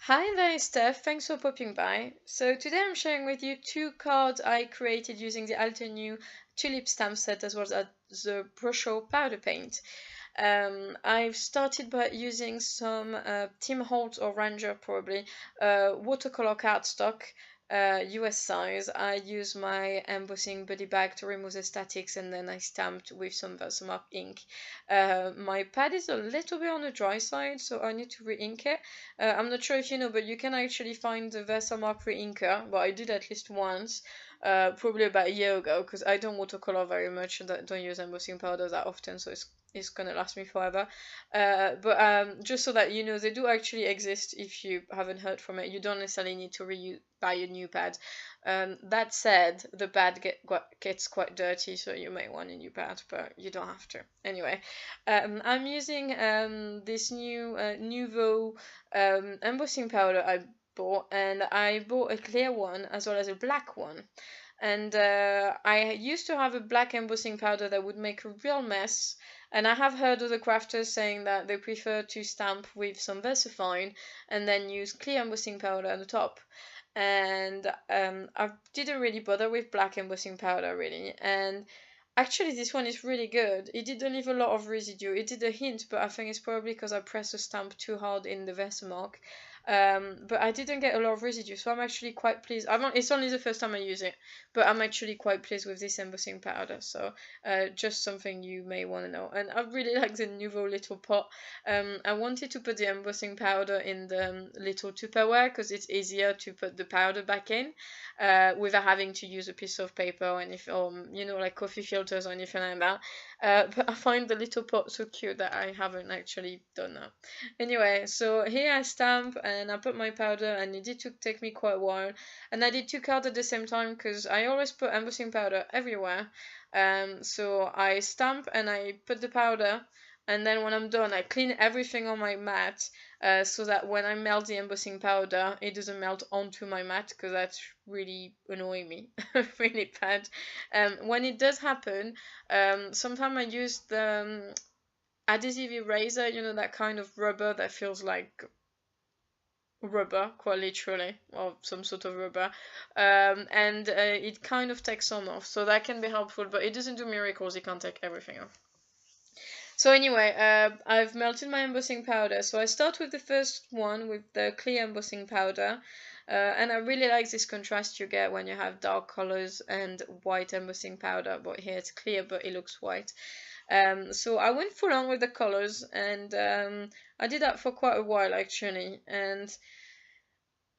Hi there, Steph. Thanks for popping by. So today I'm sharing with you two cards I created using the Altenew Tulip stamp set as well as the Brusho powder paint. I've started by using some Tim Holtz or Ranger probably watercolor cardstock, US size. I use my embossing buddy bag to remove the statics and then I stamped with some Versamark ink. My pad is a little bit on the dry side, so I need to re-ink it. I'm not sure if you know, but you can actually find the Versamark re-inker. Well, I did at least once, probably about a year ago, because I don't watercolor very much and I don't use embossing powder that often, so it's gonna last me forever. But just so that you know, they do actually exist. If you haven't heard from it, you don't necessarily need to buy a new pad. That said, the pad gets quite dirty, so you may want a new pad, but you don't have to. Anyway, I'm using this new Nouveau embossing powder I bought, and I bought a clear one as well as a black one. And I used to have a black embossing powder that would make a real mess. And I have heard other crafters saying that they prefer to stamp with some VersaFine and then use clear embossing powder on the top. And I didn't really bother with black embossing powder really. And actually, this one is really good. It didn't leave a lot of residue. It did a hint, but I think it's probably because I pressed the stamp too hard in the Versamark. But I didn't get a lot of residue, so I'm actually quite pleased. It's only the first time I use it, but I'm actually quite pleased with this embossing powder. So just something you may want to know. And I really like the Nouveau little pot. I wanted to put the embossing powder in the little Tupperware because it's easier to put the powder back in without having to use a piece of paper or anything, like coffee filters or anything like that. But I find the little pot so cute that I haven't actually done that. Anyway, so here I stamp and I put my powder, and it did take me quite a while. And I did two cards at the same time because I always put embossing powder everywhere. So I stamp and I put the powder, and then when I'm done, I clean everything on my mat so that when I melt the embossing powder, it doesn't melt onto my mat because that's really annoying me, really bad. When it does happen, sometimes I use the adhesive eraser, that kind of rubber that feels like rubber, quite literally, or some sort of rubber, and it kind of takes some off, so that can be helpful, but it doesn't do miracles. It can't take everything off. So anyway, I've melted my embossing powder. So I start with the first one with the clear embossing powder. And I really like this contrast you get when you have dark colors and white embossing powder. But here it's clear, but it looks white. So I went full on with the colors, and I did that for quite a while actually. And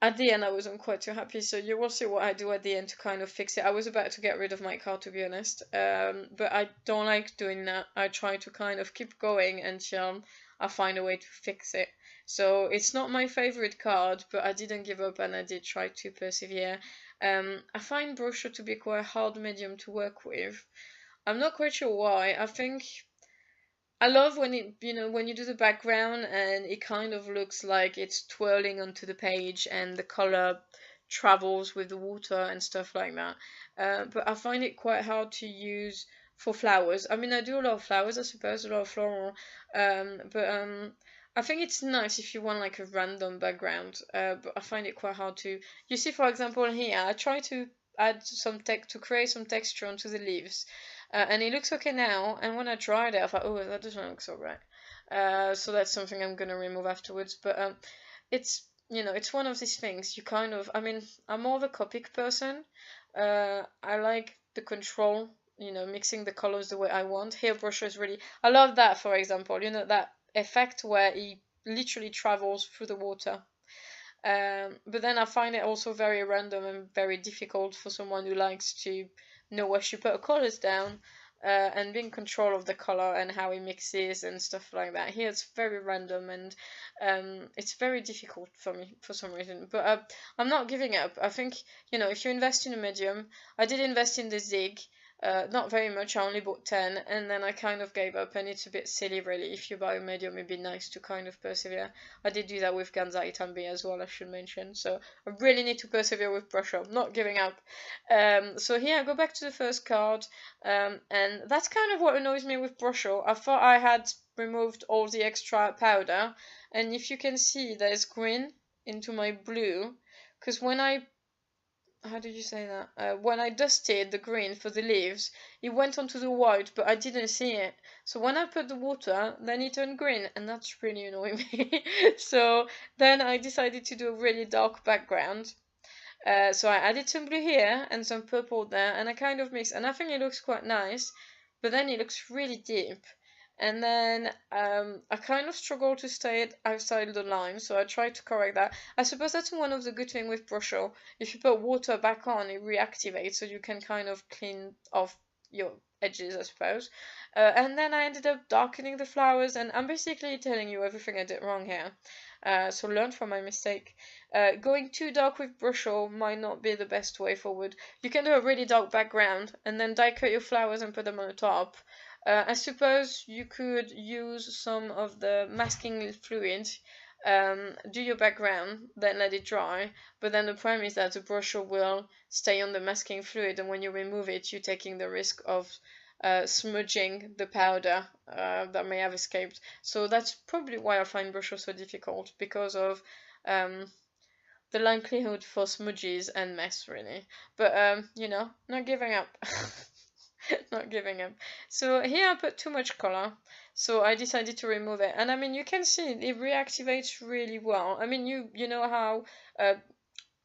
at the end I wasn't quite too happy, so you will see what I do at the end to kind of fix it. I was about to get rid of my card, to be honest, but I don't like doing that. I try to kind of keep going until I find a way to fix it. So it's not my favorite card, but I didn't give up and I did try to persevere. I find Brusho to be quite a hard medium to work with. I'm not quite sure why. I think I love when when you do the background and it kind of looks like it's twirling onto the page and the color travels with the water and stuff like that. But I find it quite hard to use for flowers. I mean, I do a lot of flowers, I suppose, a lot of floral. But I think it's nice if you want like a random background. But I find it quite hard to. You see, for example, here I try to add some text to create some texture onto the leaves. And it looks okay now, and when I tried it, I thought, oh, that doesn't look so right. So that's something I'm gonna remove afterwards. But it's one of these things. You kind of, I mean, I'm more of a Copic person. I like the control, mixing the colors the way I want. Here, Brusho is really, I love that, for example, that effect where he literally travels through the water. But then I find it also very random and very difficult for someone who likes to know where she put her colors down and be in control of the color and how it mixes and stuff like that. Here it's very random and it's very difficult for me for some reason. But I'm not giving up. I think, if you invest in a medium, I did invest in the Zig. Not very much, I only bought 10 and then I kind of gave up, and it's a bit silly really. If you buy a medium, it'd be nice to kind of persevere. I did do that with Ganzai Tambi as well, I should mention, so I really need to persevere with Brusho, not giving up. So here I go back to the first card, and that's kind of what annoys me with Brusho. I thought I had removed all the extra powder, and if you can see, there's green into my blue, because when I, how did you say that? When I dusted the green for the leaves, it went onto the white, but I didn't see it. So when I put the water, then it turned green, and that's really annoying me. So then I decided to do a really dark background. So I added some blue here and some purple there, and I kind of mixed, and I think it looks quite nice, but then it looks really deep. And then I kind of struggle to stay outside the line, so I tried to correct that. I suppose that's one of the good things with Brusho. If you put water back on, it reactivates, so you can kind of clean off your edges, I suppose. And then I ended up darkening the flowers, and I'm basically telling you everything I did wrong here. So learn from my mistake. Going too dark with Brusho might not be the best way forward. You can do a really dark background and then die cut your flowers and put them on the top. I suppose you could use some of the masking fluid, do your background, then let it dry. But then the problem is that the Brusho will stay on the masking fluid, and when you remove it, you're taking the risk of smudging the powder that may have escaped. So that's probably why I find Brusho so difficult, because of the likelihood for smudges and mess, really. But you know, not giving up. Not giving up. So here I put too much color, so I decided to remove it. And I mean, you can see it reactivates really well. I mean, you know how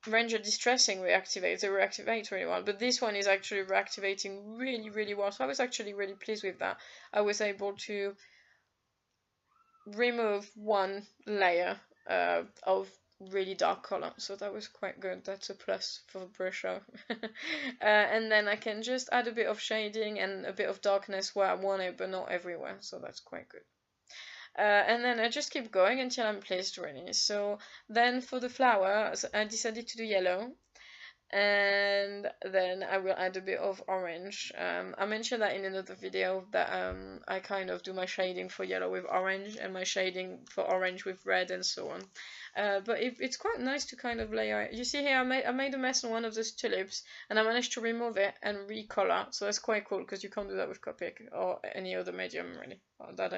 Ranger Distressing reactivates, they reactivate really well, but this one is actually reactivating really, really well. So I was actually really pleased with that. I was able to remove one layer of really dark color, so that was quite good. That's a plus for Brusho. And then I can just add a bit of shading and a bit of darkness where I want it, but not everywhere, so that's quite good. And then I just keep going until I'm pleased, really. So then for the flower, I decided to do yellow, and then I will add a bit of orange. I mentioned that in another video that I kind of do my shading for yellow with orange and my shading for orange with red and so on. But it's quite nice to kind of layer it. You see here, I made a mess on one of those tulips, and I managed to remove it and recolor. So that's quite cool, because you can't do that with Copic or any other medium, really, that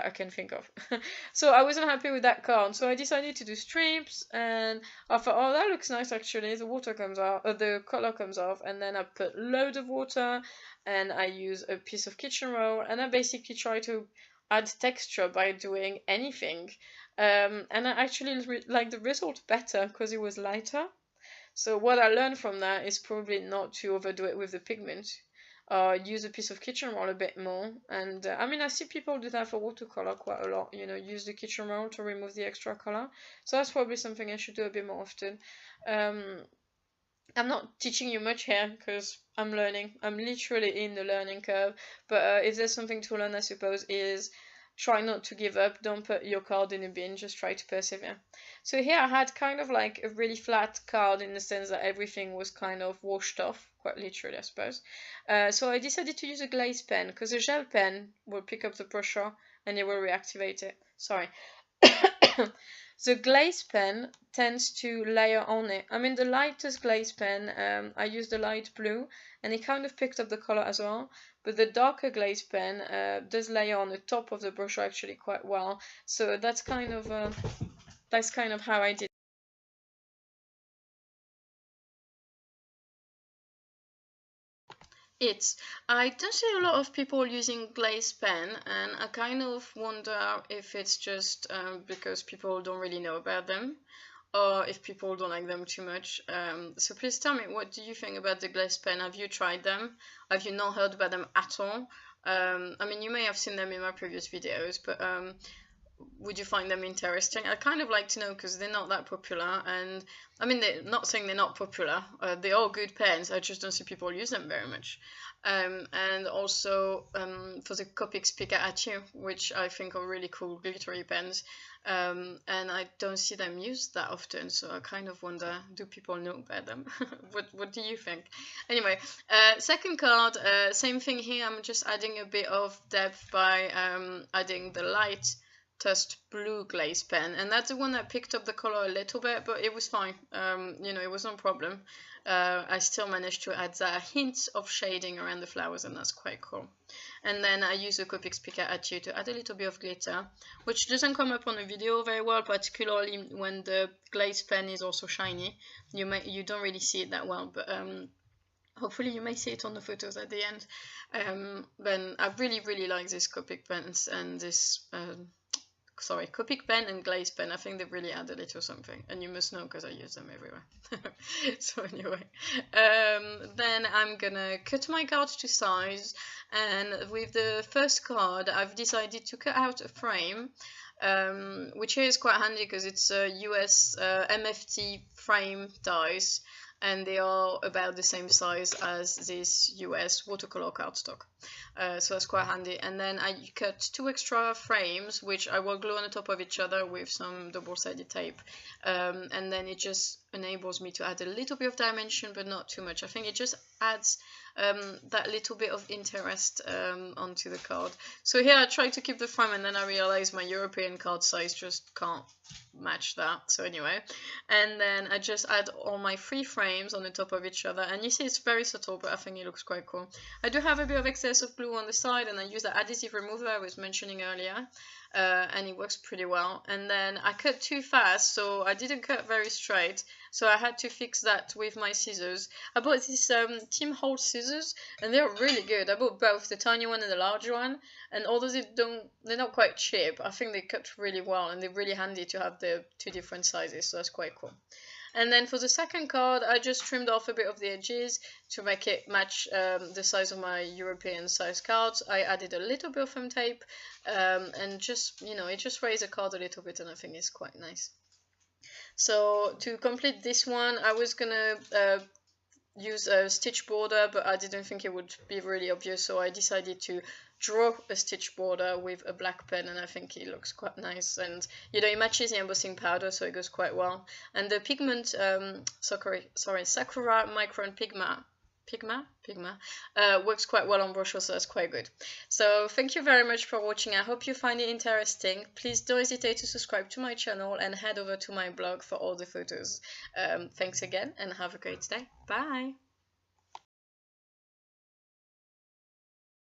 I can think of. So I wasn't happy with that card, so I decided to do strips, and I thought, oh, that looks nice actually. The water comes off, the color comes off, and then I put loads of water, and I use a piece of kitchen roll, and I basically try to add texture by doing anything. And I actually like the result better because it was lighter. So what I learned from that is probably not to overdo it with the pigment. Use a piece of kitchen roll a bit more, and I mean, I see people do that for watercolor quite a lot, you know, use the kitchen roll to remove the extra color. So that's probably something I should do a bit more often. I'm not teaching you much here because I'm learning. I'm literally in the learning curve, but if there's something to learn, I suppose, is try not to give up. Don't put your card in a bin, just try to persevere. So here I had kind of like a really flat card, in the sense that everything was kind of washed off, quite literally, I suppose. So I decided to use a glaze pen, because a gel pen will pick up the pressure and it will reactivate it. Sorry. The glaze pen tends to layer on it. I mean, the lightest glaze pen, I used the light blue, and it kind of picked up the color as well. But the darker glaze pen does layer on the top of the brush actually quite well. So that's kind of how I did. I don't see a lot of people using glaze pen, and I kind of wonder if it's just because people don't really know about them, or if people don't like them too much. So please tell me, what do you think about the glaze pen? Have you tried them? Have you not heard about them at all? I mean, you may have seen them in my previous videos, but would you find them interesting? I kind of like to know, because they're not that popular, and I mean, they're not saying they're not popular. They're all good pens. I just don't see people use them very much. And also for the Copic Pick at You, which I think are really cool glittery pens, and I don't see them used that often. So I kind of wonder, do people know about them? What do you think? Anyway, second card, same thing here. I'm just adding a bit of depth by adding the light Test blue glaze pen, and that's the one that picked up the color a little bit, but it was fine. You know, it was no problem. I still managed to add that hint of shading around the flowers, and that's quite cool. And then I use the Copic Picker Atelier to add a little bit of glitter, which doesn't come up on the video very well, particularly when the glaze pen is also shiny. You don't really see it that well, but hopefully you may see it on the photos at the end. Then I really like this Copic pens and this Copic pen and glaze pen. I think they really add a little something, and you must know because I use them everywhere. So anyway, then I'm gonna cut my cards to size, and with the first card I've decided to cut out a frame, which here is quite handy because it's a US MFT frame dies, and they are about the same size as this US watercolor cardstock. So that's quite handy. And then I cut 2 extra frames, which I will glue on the top of each other with some double-sided tape. And then it just enables me to add a little bit of dimension, but not too much. I think it just adds that little bit of interest onto the card. So here I try to keep the frame, and then I realize my European card size just can't match that. So anyway, and then I just add all my 3 frames on the top of each other, and you see it's very subtle, but I think it looks quite cool. I do have a bit of excess of glue on the side, and I use the adhesive remover I was mentioning earlier, and it works pretty well. And then I cut too fast, so I didn't cut very straight, so I had to fix that with my scissors. I bought these Tim Holtz scissors, and they're really good. I bought both, the tiny one and the large one, and although they're not quite cheap, I think they cut really well, and they're really handy to have the 2 different sizes, so that's quite cool. And then for the second card, I just trimmed off a bit of the edges to make it match the size of my European size cards. I added a little bit of foam tape, and just, you know, it just raised the card a little bit, and I think it's quite nice. So to complete this one, I was gonna use a stitch border, but I didn't think it would be really obvious, so I decided to draw a stitch border with a black pen, and I think it looks quite nice, and you know, it matches the embossing powder, so it goes quite well. And the pigment, Sakura Micron Pigma works quite well on Brusho, so that's quite good. So thank you very much for watching. I hope you find it interesting. Please don't hesitate to subscribe to my channel and head over to my blog for all the photos. Thanks again, and have a great day. Bye!